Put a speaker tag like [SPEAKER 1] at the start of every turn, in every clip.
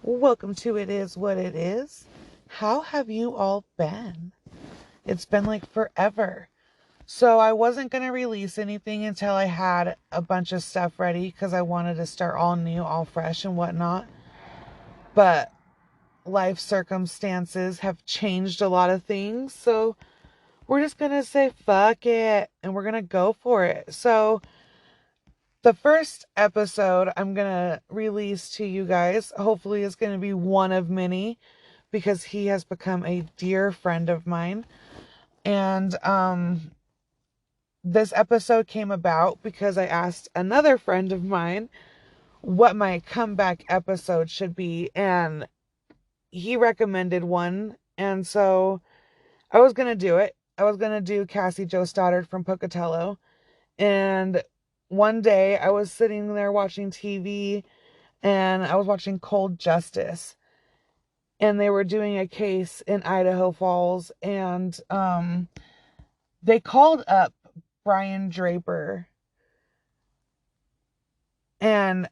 [SPEAKER 1] Welcome to It Is What It Is. How have you all been? It's been like forever. So I wasn't going to release anything until I had a bunch of stuff ready because I wanted to start all new, all fresh and whatnot. But life circumstances have changed a lot of things. So we're just going to say fuck it and we're going to go for it. So the first episode I'm going to release to you guys, hopefully is going to be one of many because he has become a dear friend of mine. And this episode came about because I asked another friend of mine what my comeback episode should be, and he recommended one, and so I was going to do it. I was going to do Cassie Jo Stoddard from Pocatello, and one day I was sitting there watching TV, and I was watching Cold Justice, and they were doing a case in Idaho Falls, and they called up Brian Draper, and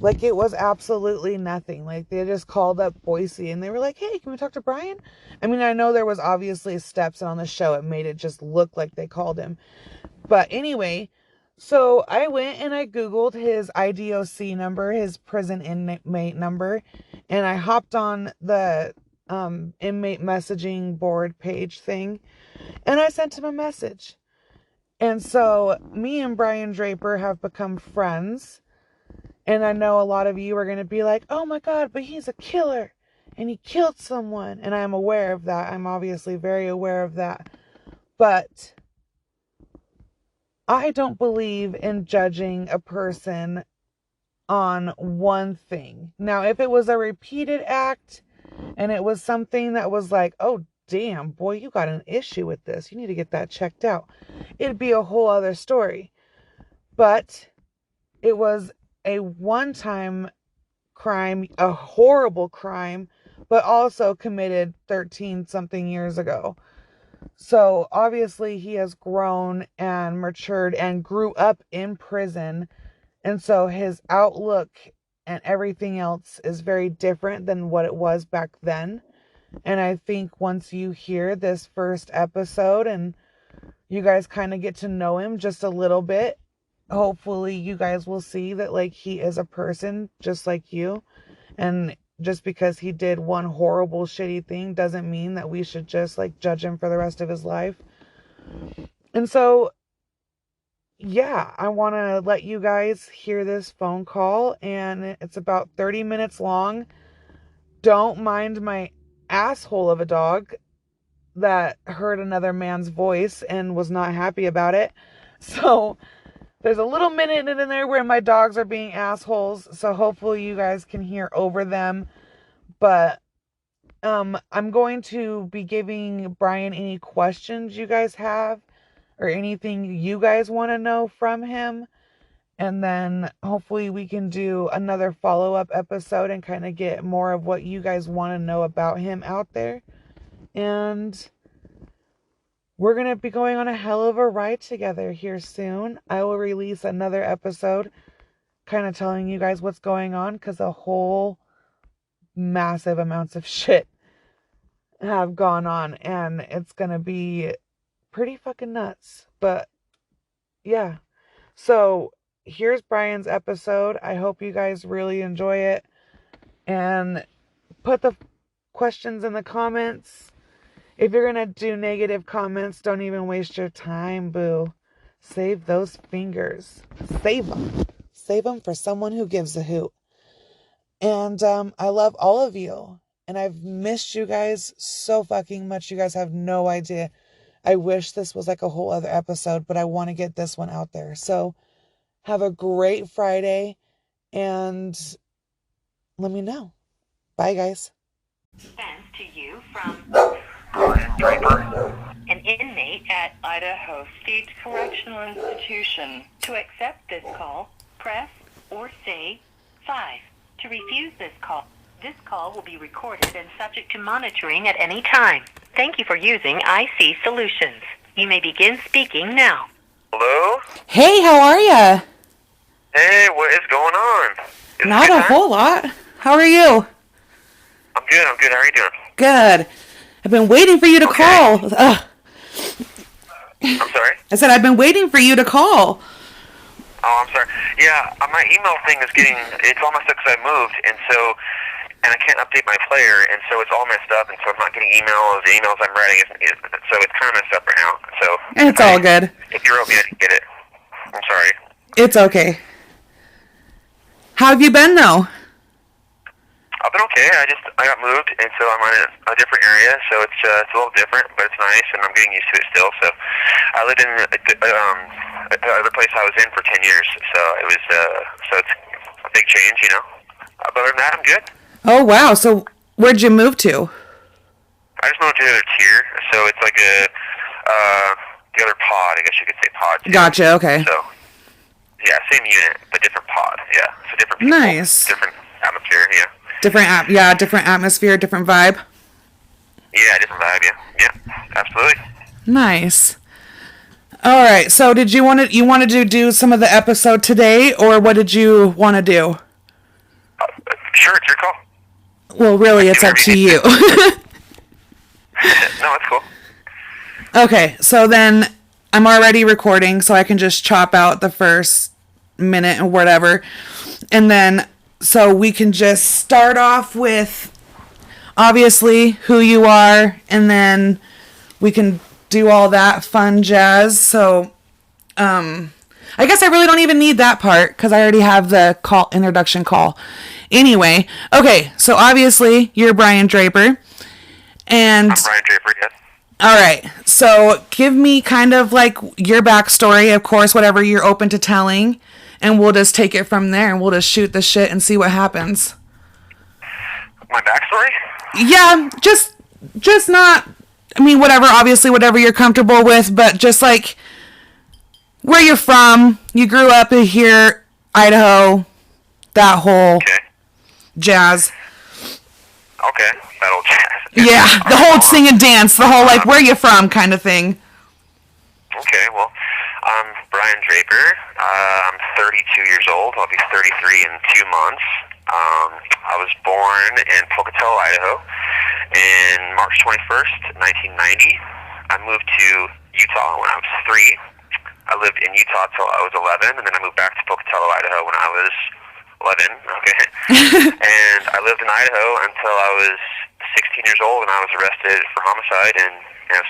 [SPEAKER 1] like it was absolutely nothing. Like they just called up Boise and they were like, "Hey, can we talk to Brian?" I mean, I know there was obviously steps, and on the show it made it just look like they called him. But anyway, so I went and I Googled his IDOC number, his prison inmate number, and I hopped on the inmate messaging board page thing, and I sent him a message. And so me and Brian Draper have become friends. And I know a lot of you are going to be like, "Oh my God, but he's a killer and he killed someone." And I am aware of that. I'm obviously very aware of that. But I don't believe in judging a person on one thing. Now, if it was a repeated act and it was something that was like, "Oh, damn, boy, you got an issue with this. You need to get that checked out," it'd be a whole other story. But it was a one-time crime, a horrible crime, but also committed 13 something years ago. So obviously he has grown and matured and grew up in prison. And so his outlook and everything else is very different than what it was back then. And I think once you hear this first episode and you guys kind of get to know him just a little bit, hopefully you guys will see that like he is a person just like you. And just because he did one horrible shitty thing doesn't mean that we should just like judge him for the rest of his life. And so yeah, I want to let you guys hear this phone call, and it's about 30 minutes long. Don't mind my asshole of a dog that heard another man's voice and was not happy about it. So there's a little minute in there where my dogs are being assholes, so hopefully you guys can hear over them. But I'm going to be giving Brian any questions you guys have or anything you guys want to know from him. And then hopefully we can do another follow-up episode and kind of get more of what you guys want to know about him out there. And we're going to be going on a hell of a ride together here soon. I will release another episode kind of telling you guys what's going on because a whole massive amounts of shit have gone on and it's going to be pretty fucking nuts. But yeah. So here's Brian's episode. I hope you guys really enjoy it. And put the questions in the comments. If you're going to do negative comments, don't even waste your time, boo. Save those fingers. Save them. Save them for someone who gives a hoot. And I love all of you. And I've missed you guys so fucking much. You guys have no idea. I wish this was like a whole other episode, but I want to get this one out there. So have a great Friday. And let me know. Bye, guys.
[SPEAKER 2] Sent to you from
[SPEAKER 3] Brian Draper,
[SPEAKER 2] an inmate at Idaho State Correctional Institution. To accept this call, press or say 5. To refuse this call will be recorded and subject to monitoring at any time. Thank you for using IC Solutions. You may begin speaking now.
[SPEAKER 3] hello?
[SPEAKER 1] Hey, how are ya?
[SPEAKER 3] Hey, what is going on? Is this
[SPEAKER 1] Not
[SPEAKER 3] good
[SPEAKER 1] a
[SPEAKER 3] time?
[SPEAKER 1] whole lot. How are you?
[SPEAKER 3] I'm good. How are you doing?
[SPEAKER 1] Good. I've been waiting for you to
[SPEAKER 3] Okay.
[SPEAKER 1] call. Ugh.
[SPEAKER 3] I'm sorry?
[SPEAKER 1] I said I've been waiting for you to call.
[SPEAKER 3] Oh, I'm sorry. Yeah, my email thing is it's all messed up because I moved, and I can't update my player, and so it's all messed up, and so I'm not getting emails. The emails I'm writing, so it's kind of messed up right now. So
[SPEAKER 1] It's all good.
[SPEAKER 3] If you wrote me, I didn't get it. I'm sorry.
[SPEAKER 1] It's okay. How have you been, though?
[SPEAKER 3] I've been okay. I got moved, and so I'm in a different area, so it's a little different, but it's nice, and I'm getting used to it still. So I lived in the other place I was in for 10 years, so it was so it's a big change, you know. But other than that, I'm good.
[SPEAKER 1] Oh, wow. So where'd you move to?
[SPEAKER 3] I just moved to the other tier, so it's like the other pod, I guess you could say pod. Too.
[SPEAKER 1] Gotcha, okay.
[SPEAKER 3] So yeah, same unit, but different pod. Yeah, so different people,
[SPEAKER 1] Nice.
[SPEAKER 3] different atmosphere. Yeah.
[SPEAKER 1] Different atmosphere, different vibe.
[SPEAKER 3] Yeah, different vibe. Yeah, absolutely.
[SPEAKER 1] Nice. All right. So, did you wanted to do some of the episode today, or what did you want to do?
[SPEAKER 3] Sure, it's your call.
[SPEAKER 1] Well, really, it's up to you.
[SPEAKER 3] No, it's cool.
[SPEAKER 1] Okay. So then, I'm already recording, so I can just chop out the first minute or whatever, and then so we can just start off with obviously who you are, and then we can do all that fun jazz. So I guess I really don't even need that part because I already have the introduction call anyway. Okay, so obviously you're Brian Draper, and
[SPEAKER 3] I'm Brian Draper, yes.
[SPEAKER 1] all right, so give me kind of like your backstory, of course, whatever you're open to telling, and we'll just take it from there, and we'll just shoot the shit and see what happens.
[SPEAKER 3] My backstory?
[SPEAKER 1] Yeah, just not, I mean, whatever, obviously, whatever you're comfortable with, but just like where you're from, you grew up here, Idaho, that whole jazz.
[SPEAKER 3] Okay, that old jazz.
[SPEAKER 1] Yeah, the whole sing and dance, the whole like where you from kind of thing.
[SPEAKER 3] Okay, well, I'm Brian Draper. I'm 32 years old. I'll be 33 in 2 months. I was born in Pocatello, Idaho, in March 21st, 1990. I moved to Utah when I was 3. I lived in Utah till I was 11, and then I moved back to Pocatello, Idaho when I was 11. Okay. And I lived in Idaho until I was 16 years old, and I was arrested for homicide and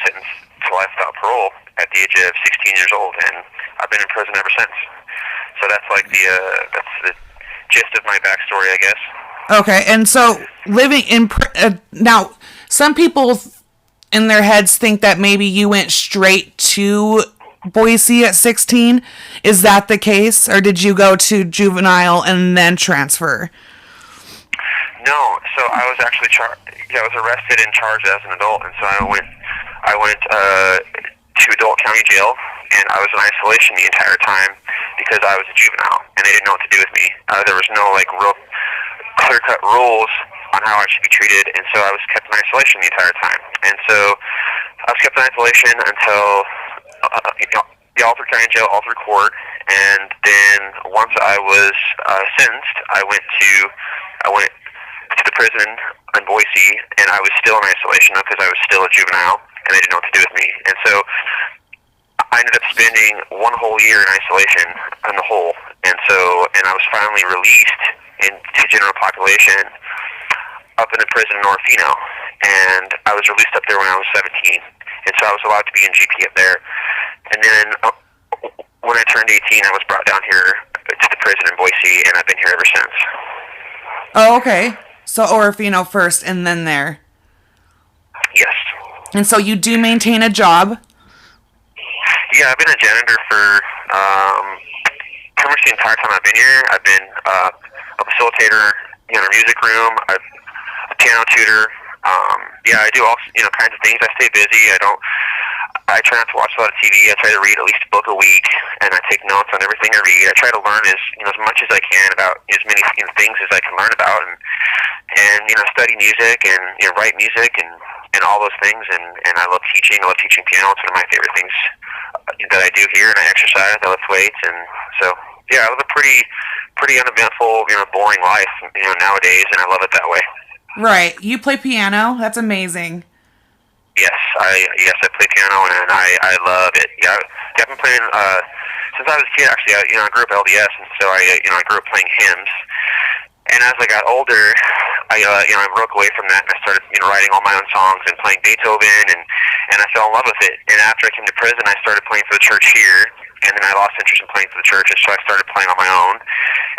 [SPEAKER 3] sentenced to life without parole at the age of 16 years old, and I've been in prison ever since. So that's like that's the gist of my backstory, I guess.
[SPEAKER 1] Okay, and so living in now, some people in their heads think that maybe you went straight to Boise at 16. Is that the case, or did you go to juvenile and then transfer?
[SPEAKER 3] No, so I was actually I was arrested and charged as an adult, and so I went to adult county jail, and I was in isolation the entire time because I was a juvenile, and they didn't know what to do with me. There was no like real clear-cut rules on how I should be treated, and so I was kept in isolation the entire time. And so I was kept in isolation until the Alfred County Jail, Alfred Court, and then once I was sentenced, I went to the prison in Boise, and I was still in isolation because I was still a juvenile, and they didn't know what to do with me. And so I ended up spending 1 whole year in isolation in the hole, and I was finally released into general population up in the prison in Orofino, and I was released up there when I was 17, and so I was allowed to be in GP up there. And then when I turned 18, I was brought down here to the prison in Boise, and I've been here ever since.
[SPEAKER 1] Oh, okay. So Orofino first, and then there.
[SPEAKER 3] Yes.
[SPEAKER 1] And so you do maintain a job?
[SPEAKER 3] Yeah, I've been a janitor for pretty much the entire time I've been here. I've been a facilitator in a music room, a piano tutor. I do all kinds of things. I stay busy. I try not to watch a lot of TV. I try to read at least a book a week, and I take notes on everything I read. I try to learn as much as I can about as many things as I can learn about, and study music and write music and all those things. And I love teaching. I love teaching piano. It's one of my favorite things that I do here. And I exercise. I lift weights, and so yeah, I live a pretty pretty uneventful, boring life, nowadays, and I love it that way.
[SPEAKER 1] Right. You play piano? That's amazing.
[SPEAKER 3] Yes, I play piano, and I love it. Yeah, I've been playing since I was a kid. Actually, I grew up LDS, and so I grew up playing hymns. And as I got older, I broke away from that, and I started, writing all my own songs and playing Beethoven, and I fell in love with it. And after I came to prison, I started playing for the church here, and then I lost interest in playing for the church, and so I started playing on my own.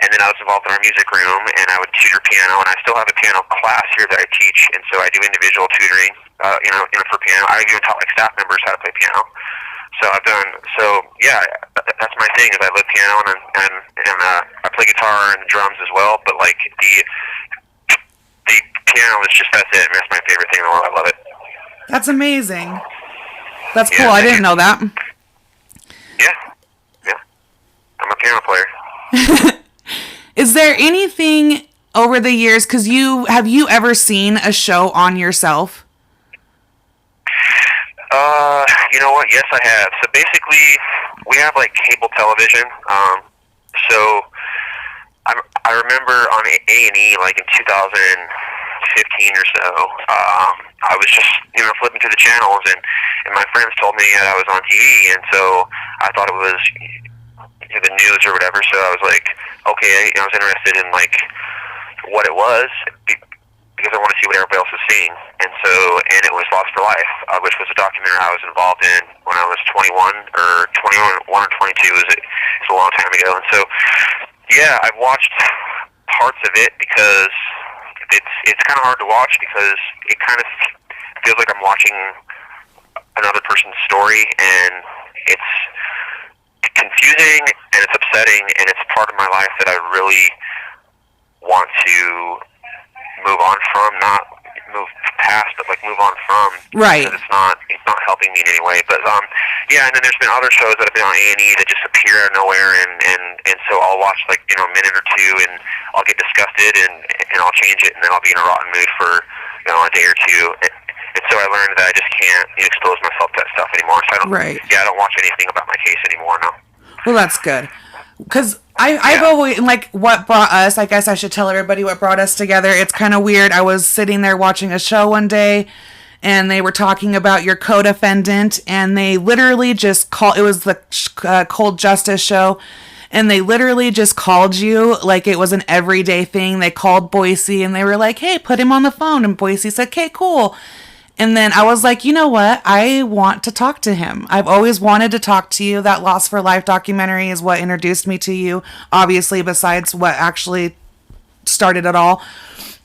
[SPEAKER 3] And then I was involved in our music room, and I would tutor piano, and I still have a piano class here that I teach, and so I do individual tutoring, for piano. I even taught staff members how to play piano. That's my thing. Is I love piano, and I play guitar and drums as well. But like the piano is just, that's it. That's my favorite thing in the world. I love it.
[SPEAKER 1] That's amazing. That's cool. I didn't know that.
[SPEAKER 3] Yeah. I'm a piano player.
[SPEAKER 1] Is there anything over the years? Because have you ever seen a show on yourself?
[SPEAKER 3] You know what? Yes, I have. So basically, we have like cable television. So I remember on A&E, like in 2015 or so, I was just flipping through the channels, and my friends told me that I was on TV, and so I thought it was the news or whatever. So I was like, okay, I was interested in like what it was, because I want to see what everybody else is seeing. And it was Lost for Life, which was a documentary I was involved in when I was 21 or 22. It's a long time ago. And so, yeah, I've watched parts of it because it's kind of hard to watch, because it kind of feels like I'm watching another person's story, and it's confusing and it's upsetting, and it's part of my life that I really want to move on from, not move past, but like move on from.
[SPEAKER 1] Right.
[SPEAKER 3] Because it's not helping me in any way. But yeah, and then there's been other shows that have been on A&E that just appear out of nowhere, and so I'll watch like a minute or two, and I'll get disgusted, and I'll change it, and then I'll be in a rotten mood for a day or two. And so I learned that I just can't expose myself to that stuff anymore. So I don't watch anything about my case anymore. No.
[SPEAKER 1] Well, that's good. Because I've always, like, what brought us, I guess I should tell everybody what brought us together. It's kind of weird. I was sitting there watching a show one day, and they were talking about your co-defendant, and they literally just it was the Cold Justice show, and they literally just called you like it was an everyday thing. They called Boise, and they were like, hey, put him on the phone, and Boise said, okay, cool. And then I was like, you know what? I want to talk to him. I've always wanted to talk to you. That Lost for Life documentary is what introduced me to you, obviously, besides what actually started it all.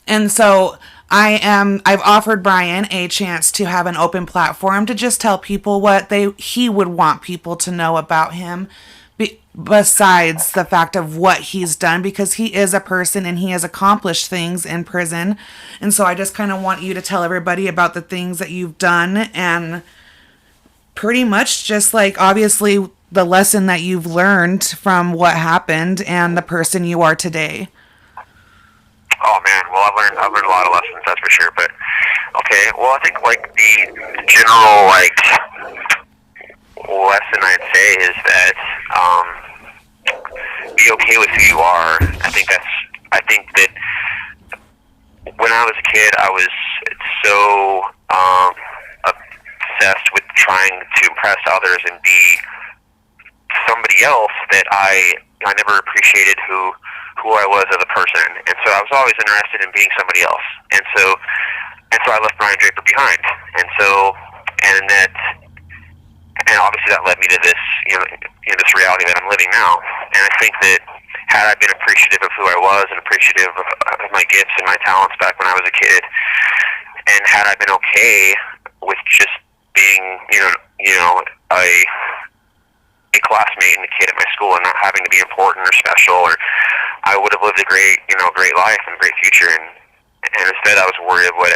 [SPEAKER 1] And so I've offered Brian a chance to have an open platform to just tell people what he would want people to know about him, besides the fact of what he's done, because he is a person and he has accomplished things in prison. And so I just kind of want you to tell everybody about the things that you've done, and pretty much just like obviously the lesson that you've learned from what happened and the person you are today.
[SPEAKER 3] Oh man, well I've learned a lot of lessons, that's for sure. But okay, well I think like the general like lesson I'd say is that be okay with who you are. I think that when I was a kid, I was so obsessed with trying to impress others and be somebody else that I never appreciated who I was as a person. And so I was always interested in being somebody else. And so I left Brian Draper behind. And obviously that led me to this, this reality that I'm living now. And I think that had I been appreciative of who I was and appreciative of my gifts and my talents back when I was a kid, and had I been okay with just being, a classmate and a kid at my school and not having to be important or special, or I would have lived a great life and a great future. And instead I was worried of what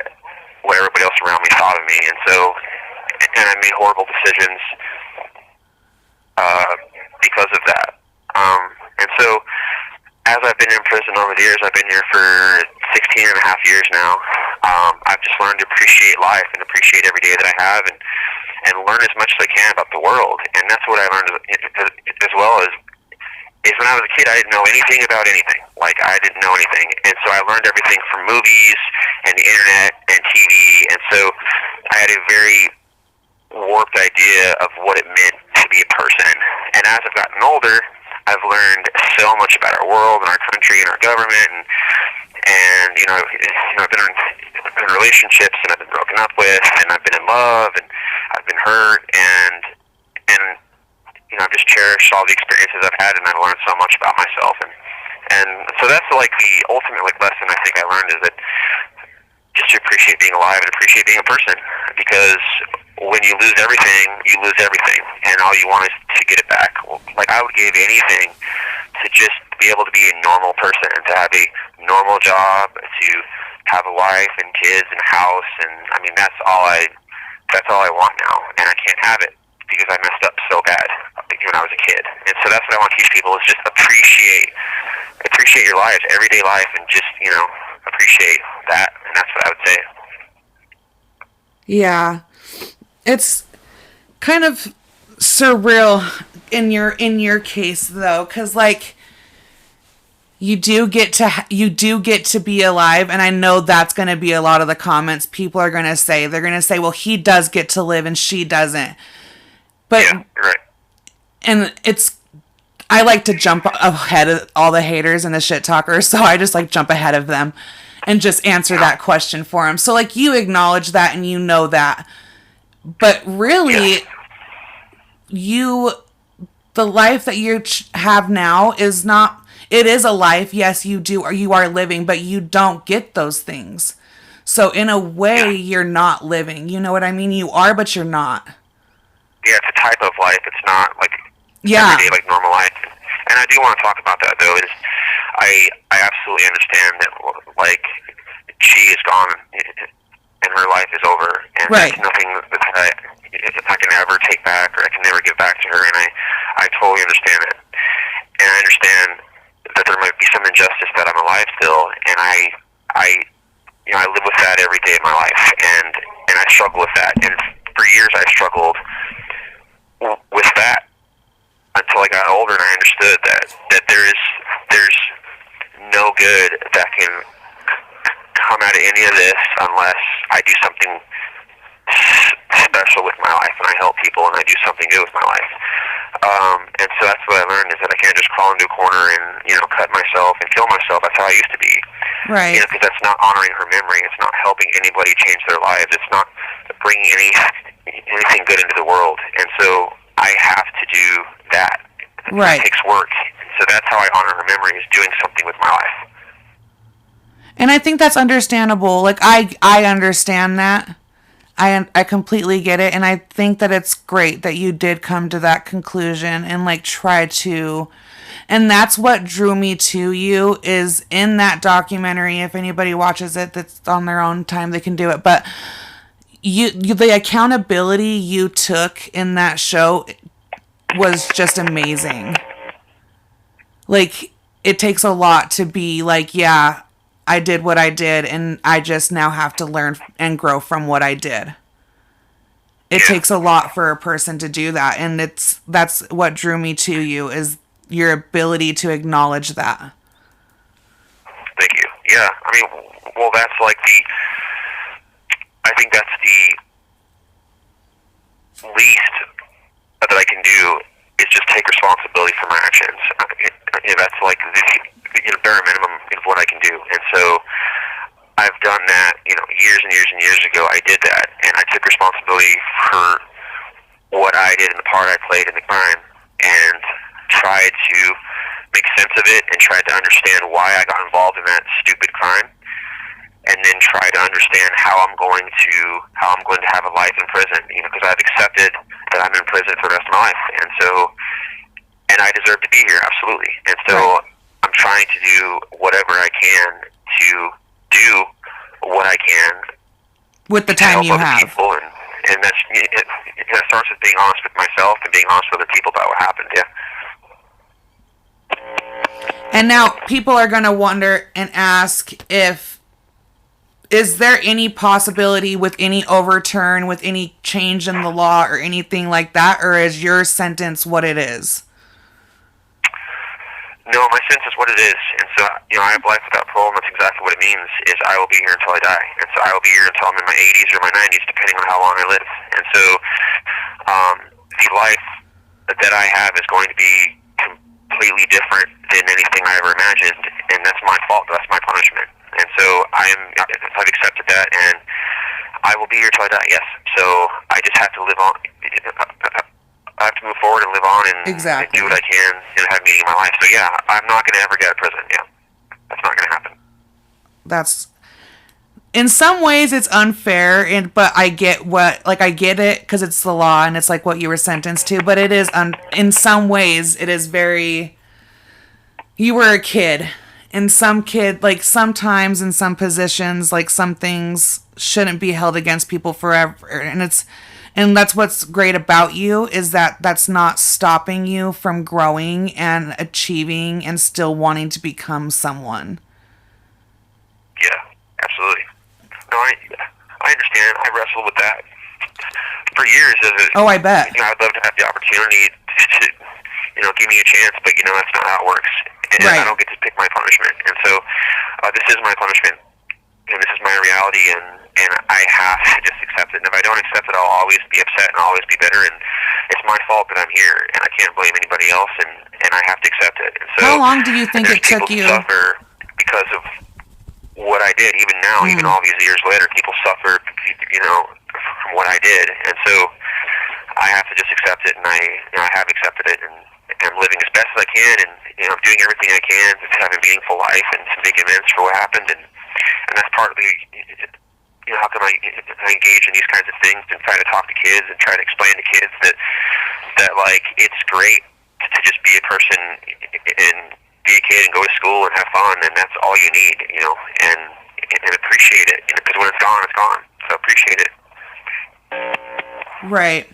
[SPEAKER 3] everybody else around me thought of me. And I made horrible decisions because of that. And so, as I've been in prison over the years, I've been here for 16 and a half years now, I've just learned to appreciate life and appreciate every day that I have, and learn as much as I can about the world. And that's what I learned as well, is is when I was a kid, I didn't know anything about anything. Like, I didn't know anything. And so I learned everything from movies and the internet and TV. And so I had a very warped idea of what it meant to be a person. And as I've gotten older, I've learned so much about our world and our country and our government. And I've been in relationships, and I've been broken up with, and I've been in love, and I've been hurt, and I've just cherished all the experiences I've had, and I've learned so much about myself. And so that's like the ultimate lesson I think I learned, is that just to appreciate being alive and appreciate being a person, because when you lose everything, you lose everything, and all you want is to get it back. Like, I would give anything to just be able to be a normal person, and to have a normal job, to have a wife and kids and a house, and I mean, that's all I want now, and I can't have it because I messed up so bad when I was a kid. And so that's what I want to teach people, is just appreciate your lives, everyday life, and just, appreciate that. And that's what I would say.
[SPEAKER 1] Yeah. It's kind of surreal in your case, though, because, like, you do get to be alive, and I know that's going to be a lot of the comments people are going to say. They're going to say, well, he does get to live and she doesn't. But
[SPEAKER 3] yeah, right.
[SPEAKER 1] And I like to jump ahead of all the haters and the shit talkers, so I just, like, jump ahead of them and just answer that question for them. So, like, you acknowledge that and you know that. But really, the life that you have now is not, it is a life, yes, you are living, but you don't get those things. So, in a way, you're not living. You know what I mean? You are, but you're not.
[SPEAKER 3] Yeah, it's a type of life. It's not like everyday, like normal life. And I do want to talk about that, though. Is I absolutely understand that, like, she is gone and her life is over, and there's nothing that I can ever take back, or I can never give back to her. And I totally understand it. And I understand that there might be some injustice that I'm alive still, and I live with that every day of my life, and I struggle with that. And for years I struggled with that until I got older, and I understood that there's no good that can come out of any of this unless I do something special with my life, and I help people, and I do something good with my life. And so that's what I learned, is that I can't just crawl into a corner and cut myself and kill myself. That's how I used to be.
[SPEAKER 1] Right.
[SPEAKER 3] Because that's not honoring her memory. It's not helping anybody change their lives. It's not bringing anything good into the world. And so I have to do that.
[SPEAKER 1] Right.
[SPEAKER 3] It takes work. So that's how I honor her memory, is doing something with my life.
[SPEAKER 1] And I think that's understandable. Like, I understand that. I completely get it. And I think that it's great that you did come to that conclusion and, like, try to. And that's what drew me to you, is in that documentary. If anybody watches it, that's on their own time, they can do it. But you the accountability you took in that show was just amazing. Like, it takes a lot to be like, yeah, I did what I did, and I just now have to learn and grow from what I did. It takes a lot for a person to do that, and that's what drew me to you, is your ability to acknowledge that.
[SPEAKER 3] Thank you. Yeah, I mean, well, that's like I think that's the least that I can do, is just take responsibility for my actions. That's like the bare minimum of what I can do. And so I've done that, years and years and years ago. I did that, and I took responsibility for what I did and the part I played in the crime, and tried to make sense of it, and tried to understand why I got involved in that stupid crime, and then try to understand how I'm going to have a life in prison, because I've accepted that I'm in prison for the rest of my life, and I deserve to be here, absolutely. And so I'm trying to do whatever I can to do what I can
[SPEAKER 1] with the time you have.
[SPEAKER 3] People, and that's it starts with being honest with myself and being honest with other people about what happened. Yeah.
[SPEAKER 1] And now people are going to wonder and ask, is there any possibility with any overturn, with any change in the law or anything like that, or is your sentence what it is?
[SPEAKER 3] No, my sentence is what it is, and so I have life without parole, and that's exactly what it means. Is I will be here until I die, and so I will be here until I'm in my 80s or my 90s, depending on how long I live. And so, the life that I have is going to be completely different than anything I ever imagined, and that's my fault. That's my punishment, and so I've accepted that, and I will be here till I die. Yes, so I just have to live on. I have to move forward and live on and do what I can and have meaning in my life. So yeah, I'm not going to ever get out of prison. Yeah, that's not going to happen.
[SPEAKER 1] That's, in some ways it's unfair, but I get it because it's the law and it's like what you were sentenced to. But it is in some ways it is very. You were a kid, and sometimes in some positions, like some things shouldn't be held against people forever, and that's what's great about you, is that that's not stopping you from growing and achieving and still wanting to become someone.
[SPEAKER 3] Yeah, absolutely. No, I understand. I wrestled with that for years.
[SPEAKER 1] I bet.
[SPEAKER 3] I'd love to have the opportunity to give me a chance, but that's not how it works. And
[SPEAKER 1] right.
[SPEAKER 3] I don't get to pick my punishment. And so this is my punishment, and this is my reality, and I have to just accept it. And if I don't accept it, I'll always be upset and I'll always be bitter, and it's my fault that I'm here, and I can't blame anybody else, and I have to accept it. And so
[SPEAKER 1] how long do you think it took you?
[SPEAKER 3] Suffer because of what I did. Even now, even all these years later, people suffer, from what I did, and so I have to just accept it, and I have accepted it, and I'm living as best as I can, and I'm doing everything I can to have a meaningful life and to make amends for what happened, and that's partly, how come I engage in these kinds of things and try to talk to kids and try to explain to kids that like it's great to just be a person and be a kid and go to school and have fun, and that's all you need, and appreciate it, because when it's gone, it's gone. So appreciate it.
[SPEAKER 1] Right.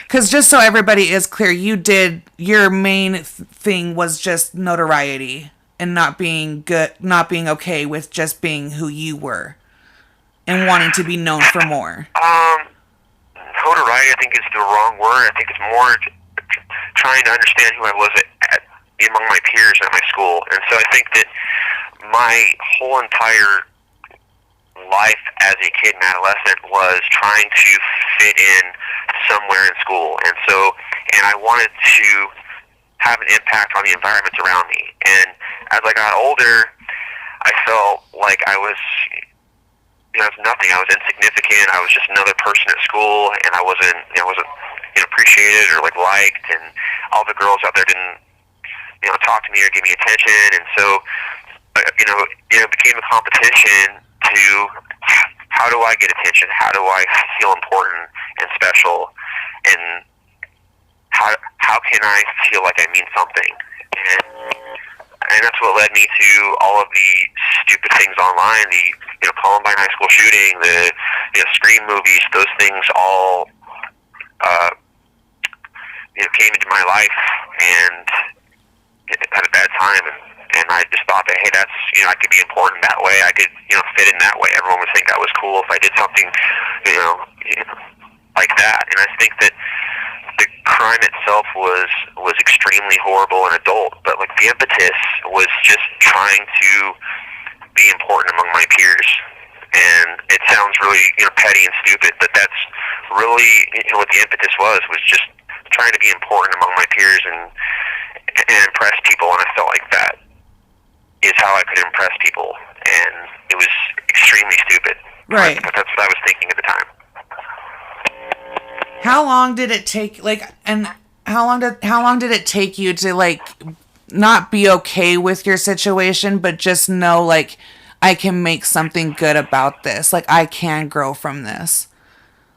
[SPEAKER 1] Because just so everybody is clear, your main thing was just notoriety and not being okay with just being who you were and wanting to be known for more.
[SPEAKER 3] Notoriety, I think, is the wrong word. I think it's more trying to understand who I was among my peers at my school. And so I think that my whole entire life as a kid and adolescent was trying to fit in somewhere in school, and I wanted to have an impact on the environments around me. And as I got older, I felt like I was nothing. I was insignificant. I was just another person at school, and I wasn't appreciated or liked, and all the girls out there didn't talk to me or give me attention. And so it became a competition to how do I get attention? How do I feel important and special? And how can I feel like I mean something? And that's what led me to all of the stupid things online, the Columbine High School shooting, the Scream movies. Those things all came into my life and at a bad time. And I just thought that, hey, that's, I could be important that way. I could, fit in that way. Everyone would think I was cool if I did something, like that. And I think that the crime itself was extremely horrible and adult, but the impetus was just trying to be important among my peers. And it sounds really, petty and stupid, but that's really, what the impetus was just trying to be important among my peers and impress people. And I felt like that is how I could impress people, and it was extremely stupid.
[SPEAKER 1] Right.
[SPEAKER 3] But that's what I was thinking at the time.
[SPEAKER 1] How long did it take, how long did it take you to, not be okay with your situation, but just know, I can make something good about this. I can grow from this.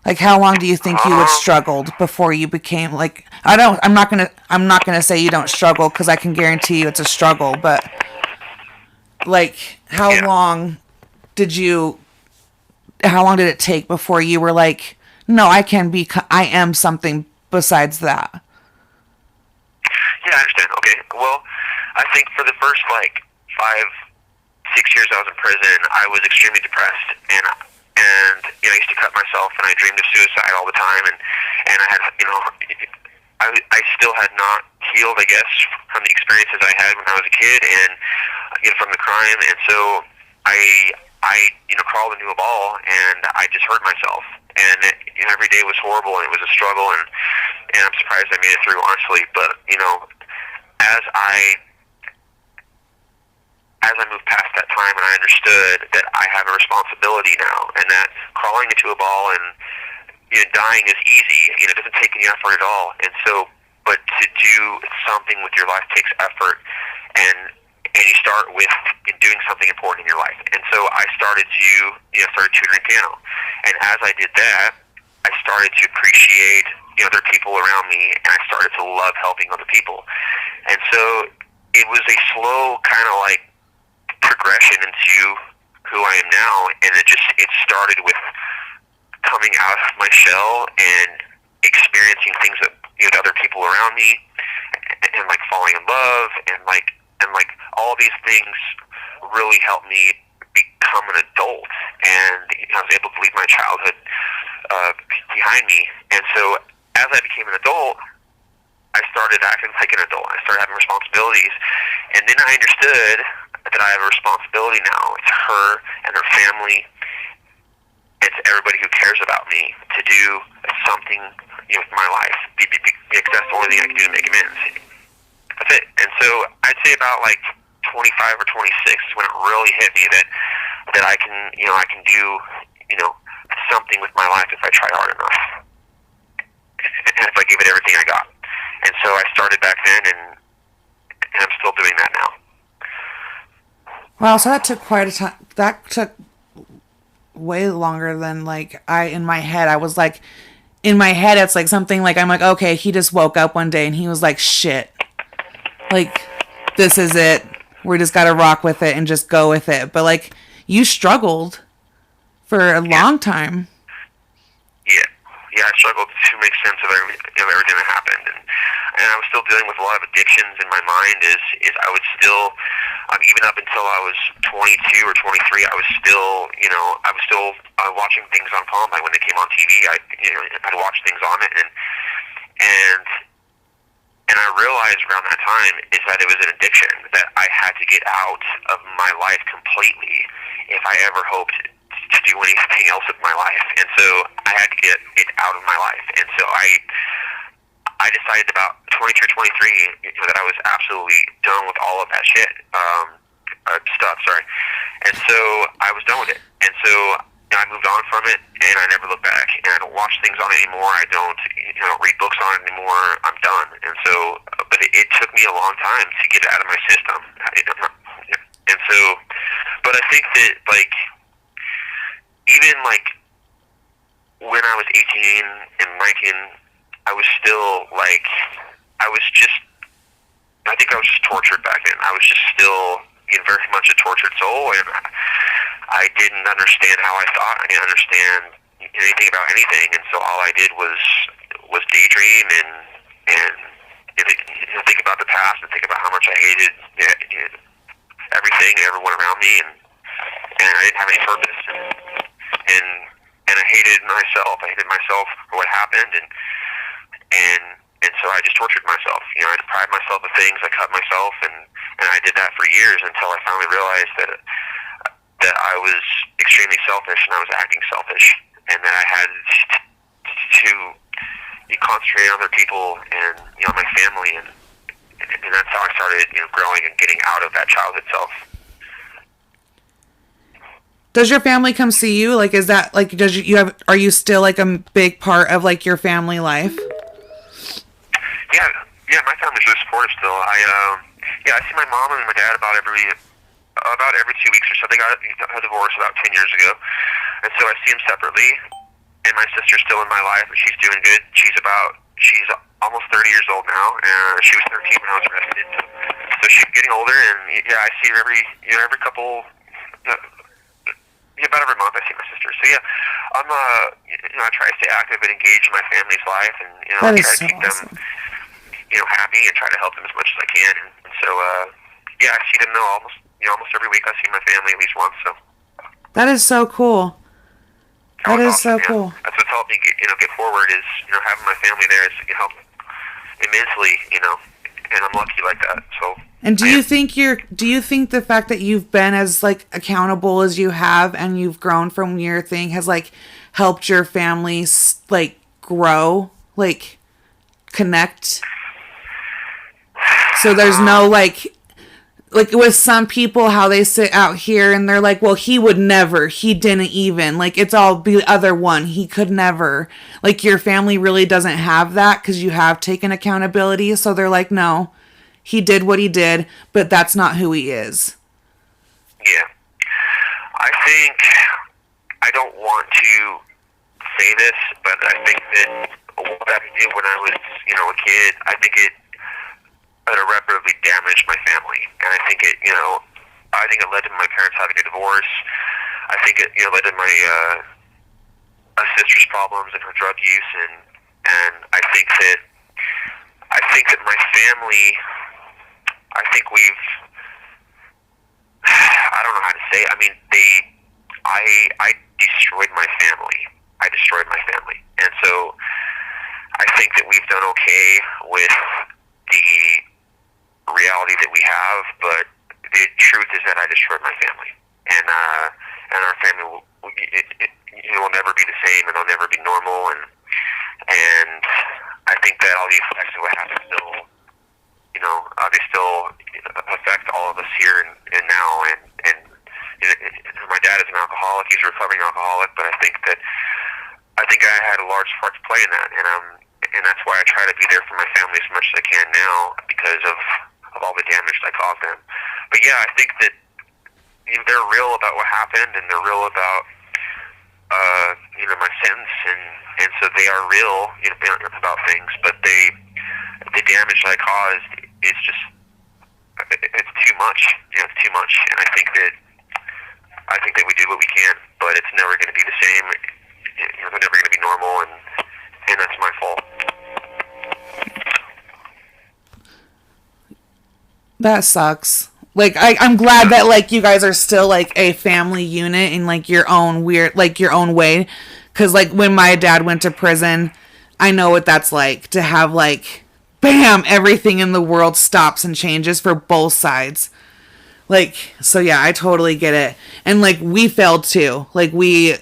[SPEAKER 1] How long do you think you would struggled before you became, I'm not gonna say you don't struggle, because I can guarantee you it's a struggle, but how long did it take before you were no, I am something besides that?
[SPEAKER 3] Yeah, I understand. Okay. Well, I think for the first 5, 6 years I was in prison, I was extremely depressed, and I used to cut myself, and I dreamed of suicide all the time, and I had, I still had not healed, I guess, from the experiences I had when I was a kid, and from the crime. And so I crawled into a ball, and I just hurt myself. And every day was horrible, and it was a struggle, and I'm surprised I made it through, honestly. But as I moved past that time, and I understood that I have a responsibility now, and that crawling into a ball and dying is easy. It doesn't take any effort at all. And so, but to do something with your life takes effort, and you start with doing something important in your life. And so I started started tutoring piano, and as I did that, I started to appreciate other people around me, and I started to love helping other people. And so it was a slow kind of like progression into who I am now, and it started with coming out of my shell and experiencing things that other people around me, and like falling in love, and like all these things really helped me become an adult, and I was able to leave my childhood behind me. And so as I became an adult, I started acting like an adult. I started having responsibilities, and then I understood that I have a responsibility now to her and her family, and to everybody who cares about me, to do something with my life, because that's the only thing I can do to make amends. That's it. And so I'd say about like 25 or 26 is when it really hit me that I can do something with my life if I try hard enough, and if I give it everything I got. And so I started back then, and I'm still doing that now.
[SPEAKER 1] Wow, so that took quite a time. That took way longer than in my head. I was like, in my head, it's like something like, I'm like, okay, he just woke up one day and he was like, shit, like, this is it. We just got to rock with it and just go with it. But like, you struggled for a long time. Yeah, I struggled to make sense of everything that happened, and I was still dealing with a lot of addictions in my mind. Is I would still, even up until I was 22 or 23, I was still watching things on Columbine when they came on TV. I'd watch things on it, and I realized around that time is that it was an addiction that I had to get out of my life completely if I ever hoped to do anything else with my life. And so I had to get it out of my life. And so I decided about 22 or 23 that I was absolutely done with all of that stuff. And so I was done with it. And so I moved on from it, and I never looked back. And I don't watch things on it anymore. I don't read books on it anymore. I'm done. And so, but it took me a long time to get it out of my system. And so, but I think that even when I was 18 and 19, I was still I think I was just tortured back then. I was just still very much a tortured soul, and I didn't understand how I thought. I didn't understand anything about anything, and so all I did was daydream and think about the past and think about how much I hated everything and everyone around me, and I didn't have any purpose, and I hated myself. I hated myself for what happened, and so I just tortured myself. I deprived myself of things. I cut myself, and I did that for years until I finally realized that I was extremely selfish, and I was acting selfish, and that I had to concentrate on other people and my family, and that's how I started growing and getting out of that childhood self. Does your family come see you? Like, is that like, are you still like a big part of like your family life?
[SPEAKER 3] Yeah, my family's really supportive still. I see my mom and my dad about every 2 weeks or so. They got a divorce about 10 years ago, and so I see them separately. And my sister's still in my life, and she's doing good. She's almost 30 years old now, and she was 13 when I was arrested. So she's getting older, and I see her every couple. About every month I see my sister. So I'm I try to stay active and engage in my family's life, and I try to keep them happy and try to help them as much as I can. And so I see them almost every week. I see my family at least once. So
[SPEAKER 1] that is so cool. That is awesome, so cool.
[SPEAKER 3] That's what's helped me get forward is having my family there has helped immensely. and I'm lucky like that. So.
[SPEAKER 1] And do you think the fact that you've been as like accountable as you have and you've grown from your thing has like helped your family like grow, like connect? So there's no like with some people how they sit out here and they're like, well, he would never, he didn't even, like it's all the other one, he could never. Like your family really doesn't have that because you have taken accountability. So they're like, no. He did what he did, but that's not who he is.
[SPEAKER 3] Yeah. I think, I don't want to say this, but I think that what I did when I was, a kid, I think it irreparably damaged my family. And I think it, I think it led to my parents having a divorce. I think it, led to my sister's problems and her drug use. And I think that my family, I think I don't know how to say it. I mean, I destroyed my family. And so I think that we've done okay with the reality that we have, but the truth is that I destroyed my family. And our family will never be the same, and they'll never be normal. And I think that all the effects of what happened still, they still affect all of us here and now. And my dad is an alcoholic; he's a recovering alcoholic. But I think I had a large part to play in that, and that's why I try to be there for my family as much as I can now because of all the damage I caused them. But yeah, I think that they're real about what happened, and they're real about my sentence, and so they are real about things. But the damage I caused is just it's too much. It's too much, and I think that we did what we can, but it's never going to be the same. They're never going to be normal, and that's my fault.
[SPEAKER 1] That sucks. Like I'm glad that like you guys are still like a family unit in like your own way. Cause like when my dad went to prison, I know what that's like to have like, bam, everything in the world stops and changes for both sides. Like, so yeah, I totally get it. And like we failed too. Like we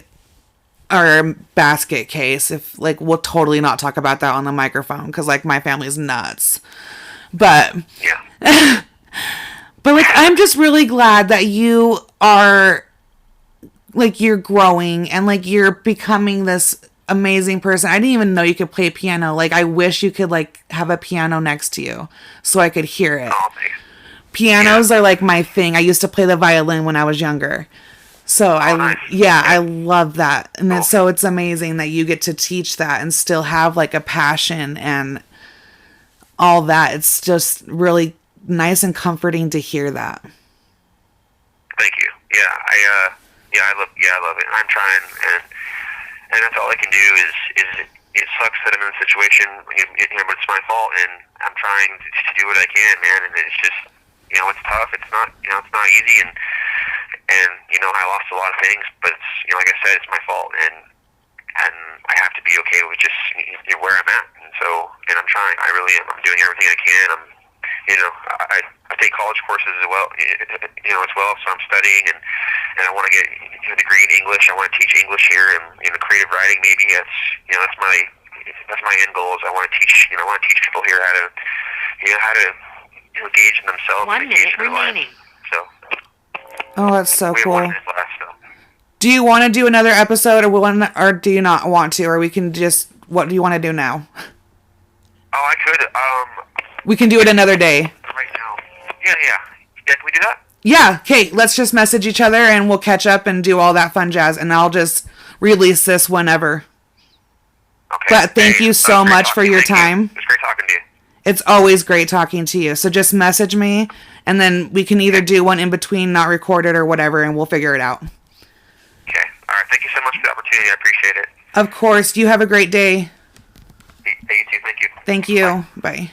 [SPEAKER 1] are a basket case. If like we'll totally not talk about that on the microphone because like my family's nuts. But
[SPEAKER 3] yeah.
[SPEAKER 1] But like I'm just really glad that you are like you're growing and like you're becoming this amazing person. I didn't even know you could play piano. Like I wish you could like have a piano next to you so I could hear it.
[SPEAKER 3] Oh,
[SPEAKER 1] Pianos are like my thing. I used to play the violin when I was younger. So I love that. And it's amazing that you get to teach that and still have like a passion and all that. It's just really nice and comforting to hear that.
[SPEAKER 3] Thank you. Yeah, I love it. I'm trying, and that's all I can do is it sucks that I'm in a situation, but it's my fault, and I'm trying to do what I can, man. And it's just, it's tough. It's not easy, and I lost a lot of things, but it's, like I said, it's my fault, and I have to be okay with just where I'm at, and I'm trying. I really am. I'm doing everything I can. I take college courses as well, so I'm studying, and I want to get a degree in English. I want to teach English here, and creative writing maybe. That's my end goal. Is I want to teach people here how to engage in themselves.
[SPEAKER 2] 1 minute remaining.
[SPEAKER 3] So.
[SPEAKER 1] Oh, that's so cool.
[SPEAKER 3] 1 minute left, so.
[SPEAKER 1] Do you want to do another episode, or do you not want to, or we can just? What do you want to do now?
[SPEAKER 3] Oh, I could.
[SPEAKER 1] We can do it another day.
[SPEAKER 3] Right now. Yeah. Can we do that?
[SPEAKER 1] Yeah. Okay. Let's just message each other and we'll catch up and do all that fun jazz. And I'll just release this whenever.
[SPEAKER 3] Okay.
[SPEAKER 1] But thank you so much for your time.
[SPEAKER 3] It's great talking to you.
[SPEAKER 1] It's always great talking to you. So just message me and then we can either do one in between, not recorded or whatever, and we'll figure it out.
[SPEAKER 3] Okay. All right. Thank you so much for the opportunity. I appreciate it.
[SPEAKER 1] Of course. You have a great day.
[SPEAKER 3] You too. Thank you.
[SPEAKER 1] Thank you. Bye.